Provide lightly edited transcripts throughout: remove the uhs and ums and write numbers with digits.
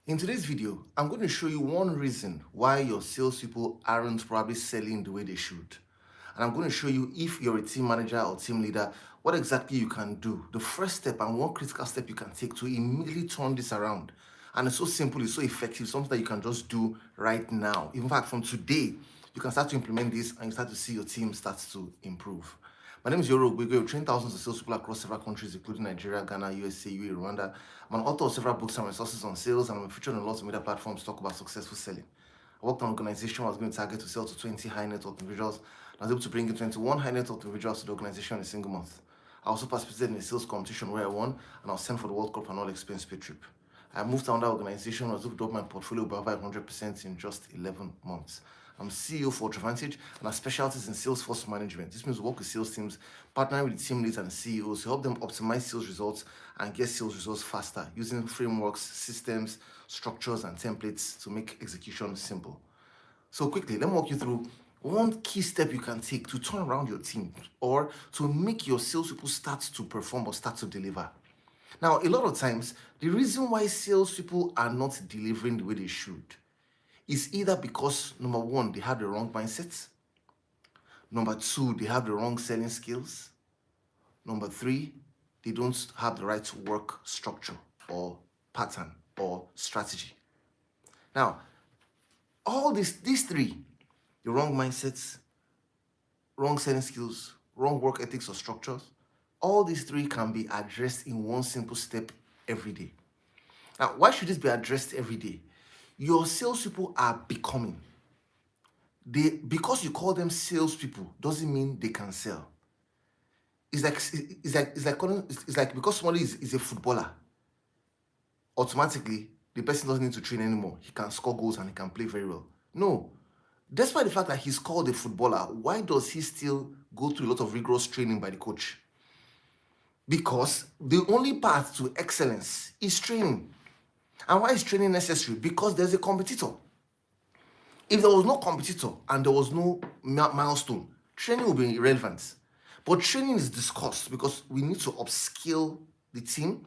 In today's video, I'm going to show you one reason why your salespeople aren't probably selling the way they should. And I'm going to show you, if you're a team manager or team leader, what exactly you can do. The first step and one critical step you can take to immediately turn this around. And it's so simple, it's so effective, something that you can just do right now. In fact, from today, you can start to implement this and you start to see your team start to improve. My name is Iyore. We've trained thousands of salespeople across several countries, including Nigeria, Ghana, USA, UAE, Rwanda. I'm an author of several books and resources on sales, and I'm featured on lots of media platforms to talk about successful selling. I worked on an organization where I was going to target to sell to 20 high net worth individuals. I was able to bring in 21 high net worth individuals to the organization in a single month. I also participated in a sales competition where I won, and I was sent for the World Cup and all expense paid trip. I moved to another organization. I was able to double my portfolio by over 100% in just 11 months. I'm CEO for Ultravantage, and our specialty is in Salesforce management. This means we work with sales teams, partnering with the team leads and CEOs to help them optimize sales results and get sales results faster using frameworks, systems, structures, and templates to make execution simple. So quickly, let me walk you through one key step you can take to turn around your team or to make your salespeople start to perform or start to deliver. Now, a lot of times, the reason why salespeople are not delivering the way they should is either because, number one, they have the wrong mindset. Number two, they have the wrong selling skills. Number three, they don't have the right work structure or pattern or strategy. Now, all these three, the wrong mindsets, wrong selling skills, wrong work ethics or structures, all these three can be addressed in one simple step every day. Now, why should this be addressed every day? Your salespeople are becoming. Because you call them salespeople doesn't mean they can sell. It's like because somebody is a footballer, automatically the person doesn't need to train anymore. He can score goals and he can play very well. No. Despite the fact that he's called a footballer, why does he still go through a lot of rigorous training by the coach? Because the only path to excellence is training. And why is training necessary? Because there's a competitor. If there was no competitor and there was no milestone, training would be irrelevant. But training is discussed because we need to upskill the team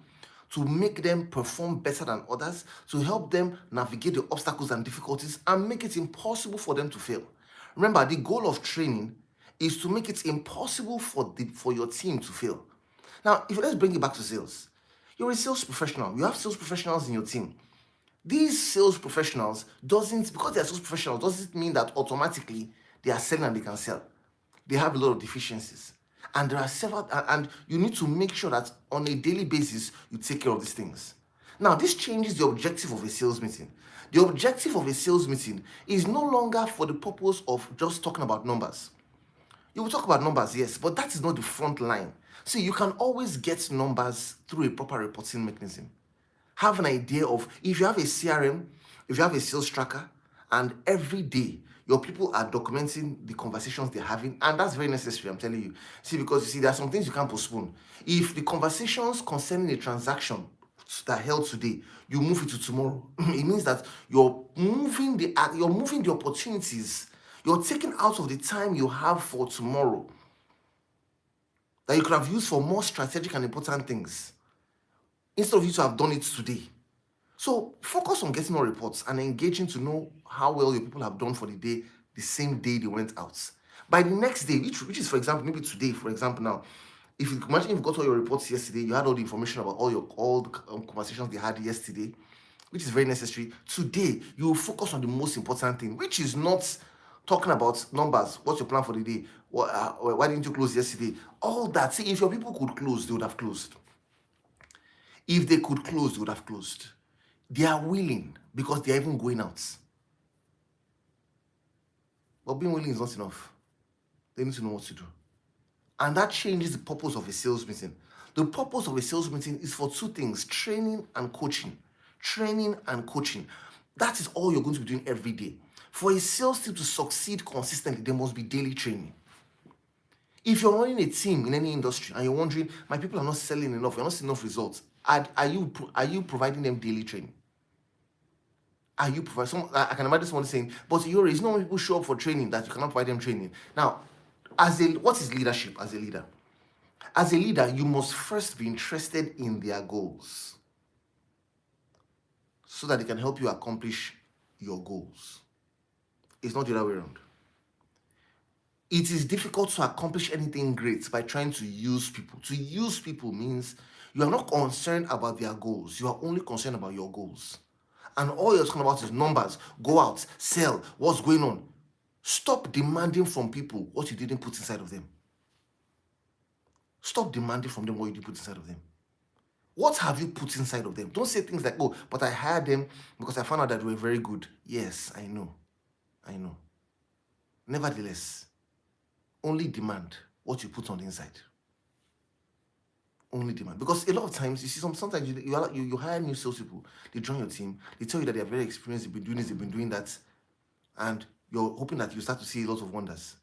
to make them perform better than others, to help them navigate the obstacles and difficulties and make it impossible for them to fail. Remember, the goal of training is to make it impossible for your team to fail. Now, if let's bring it back to sales. You're a sales professional. You have sales professionals in your team. These sales professionals because they are sales professionals, doesn't mean that automatically they are selling and they can sell. They have a lot of deficiencies. And there are several, and you need to make sure that on a daily basis, you take care of these things. Now, this changes the objective of a sales meeting. The objective of a sales meeting is no longer for the purpose of just talking about numbers. You will talk about numbers, yes, but that is not the front line. See, you can always get numbers through a proper reporting mechanism. Have an idea of, if you have a CRM, if you have a sales tracker, and every day your people are documenting the conversations they're having, and that's very necessary, I'm telling you. See, because you see, there are some things you can't postpone. If the conversations concerning a transaction that held today, you move it to tomorrow, it means that you're moving the opportunities, you're taking out of the time you have for tomorrow that you could have used for more strategic and important things, instead of you to have done it today. So focus on getting more reports and engaging to know how well your people have done for the day, the same day they went out. By the next day, which is, for example, maybe today, for example, now, if you imagine you've got all your reports yesterday, you had all the information about all the conversations they had yesterday, which is very necessary. Today, you will focus on the most important thing, which is not talking about numbers. What's your plan for the day? Why didn't you close yesterday? All that. See, if your people could close, they would have closed. If they could close, they would have closed. They are willing because they are even going out. But being willing is not enough. They need to know what to do. And that changes the purpose of a sales meeting. The purpose of a sales meeting is for two things: training and coaching. Training and coaching. That is all you're going to be doing every day. For a sales team to succeed consistently, there must be daily training. If you're running a team in any industry and you're wondering, my people are not selling enough, you're not seeing enough results, are you providing them daily training? Are you providing? I can imagine someone saying, but Iyore, it's not when people show up for training that you cannot provide them training. Now, what is leadership as a leader? As a leader, you must first be interested in their goals. so that they can help you accomplish your goals. It's not the other way around. It is difficult to accomplish anything great by trying to use people. To use people means you are not concerned about their goals. You are only concerned about your goals. And all you're talking about is numbers. Go out, sell, what's going on. Stop demanding from people what you didn't put inside of them. Stop demanding from them what you didn't put inside of them. What have you put inside of them? Don't say things like, oh, but I hired them because I found out that they were very good. Yes, I know. Nevertheless, only demand what you put on the inside. Only demand. Because a lot of times, you see, sometimes you hire new salespeople, they join your team, they tell you that they are very experienced, they've been doing this, they've been doing that, and you're hoping that you start to see a lot of wonders.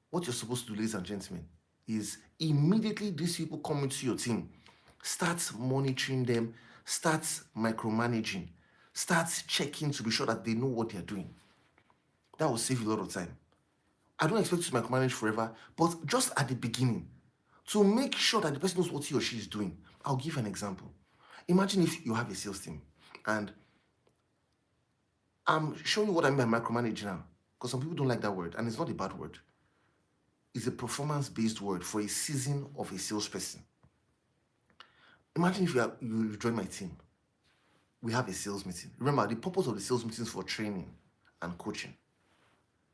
What you're supposed to do, ladies and gentlemen, is immediately these people come into your team, start monitoring them, start micromanaging, start checking to be sure that they know what they're doing. That will save you a lot of time. I don't expect you to micromanage forever, but just at the beginning, to make sure that the person knows what he or she is doing. I'll give you an example. Imagine if you have a sales team, and I'm showing you what I mean by micromanage now, because some people don't like that word, and it's not a bad word. It's a performance-based word for a season of a salesperson. Imagine if you join my team. We have a sales meeting. Remember, the purpose of the sales meeting is for training and coaching.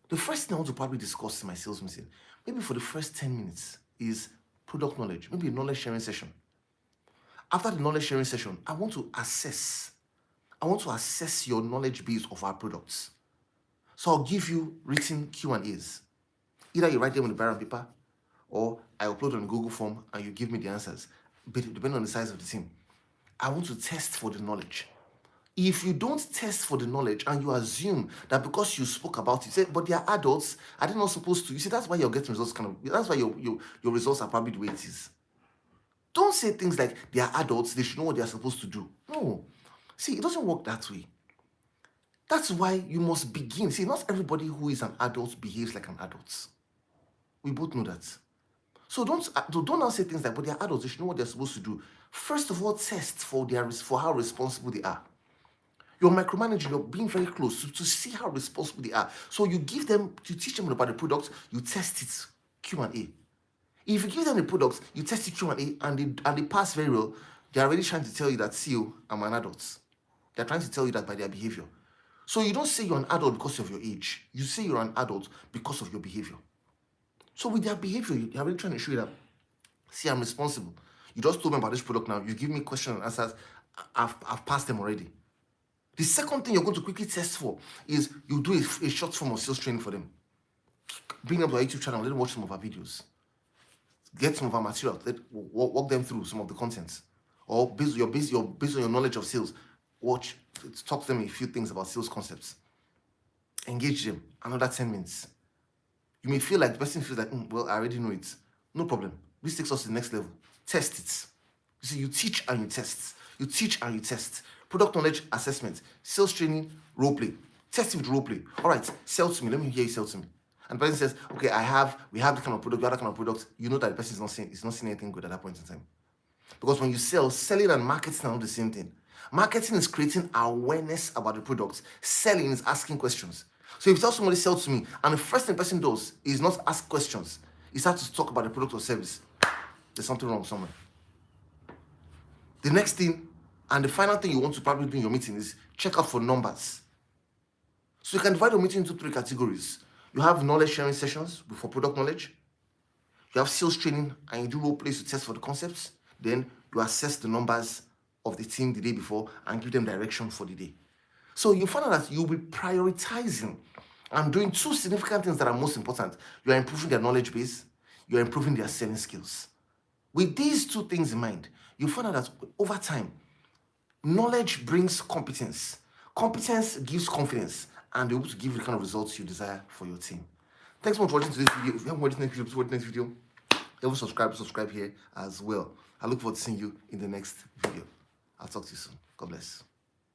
The first thing I want to probably discuss in my sales meeting, maybe for the first 10 minutes, is product knowledge, maybe a knowledge sharing session. After the knowledge sharing session, I want to assess your knowledge base of our products. So I'll give you written Q&As. Either you write them on the bar and paper, or I upload on Google form and you give me the answers, depending on the size of the team. I want to test for the knowledge. If you don't test for the knowledge and you assume that because you spoke about it, you say, but they are adults, are they not supposed to? You see, that's why you're getting results that's why your results are probably the way it is. Don't say things like they are adults, they should know what they are supposed to do. No. See, it doesn't work that way. That's why you must begin. See, not everybody who is an adult behaves like an adult. We both know that. So don't now say things like, but they are adults, they should know what they're supposed to do. First of all, test for how responsible they are. You're micromanaging, you're being very close to see how responsible they are. So you teach them about the product, you test it, Q&A. If you give them the products, you test it, Q&A, and they pass very well, they're already trying to tell you that, see you, I'm an adult. They're trying to tell you that by their behavior. So you don't say you're an adult because of your age. You say you're an adult because of your behavior. So with their behavior, you're really trying to show you that, see, I'm responsible. You just told me about this product now. You give me questions and answers. I've passed them already. The second thing you're going to quickly test for is you do a short form of sales training for them. Bring them to our YouTube channel, let them watch some of our videos. Get some of our material, walk them through some of the contents. Or based on your knowledge of sales, talk to them a few things about sales concepts. Engage them, another 10 minutes. You may feel like the person feels like, well, I already know it. No problem. This takes us to the next level. Test it. You see, you teach and you test. You teach and you test. Product knowledge assessment, sales training, role play. Test it with role play. All right, sell to me. Let me hear you sell to me. And the person says, okay, we have this kind of product, we have that kind of product. You know that the person is not seeing anything good at that point in time. Because when you selling and marketing are not the same thing. Marketing is creating awareness about the products. Selling is asking questions. So if you tell somebody sell to me, and the first thing the person does is not ask questions, he starts to talk about the product or service, there's something wrong somewhere. The next thing, and the final thing you want to probably do in your meeting is check out for numbers. So you can divide your meeting into 3 categories. You have knowledge sharing sessions for product knowledge. You have sales training and you do role plays to test for the concepts. Then you assess the numbers of the team the day before and give them direction for the day. So you find out that you'll be prioritizing and doing 2 significant things that are most important. You are improving their knowledge base. You are improving their selling skills. With these 2 things in mind, you find out that over time, knowledge brings competence. Competence gives confidence, and you're able to give the kind of results you desire for your team. Thanks so much for watching this video. If you haven't watched the next video, please watch the next video. If you subscribe here as well. I look forward to seeing you in the next video. I'll talk to you soon. God bless.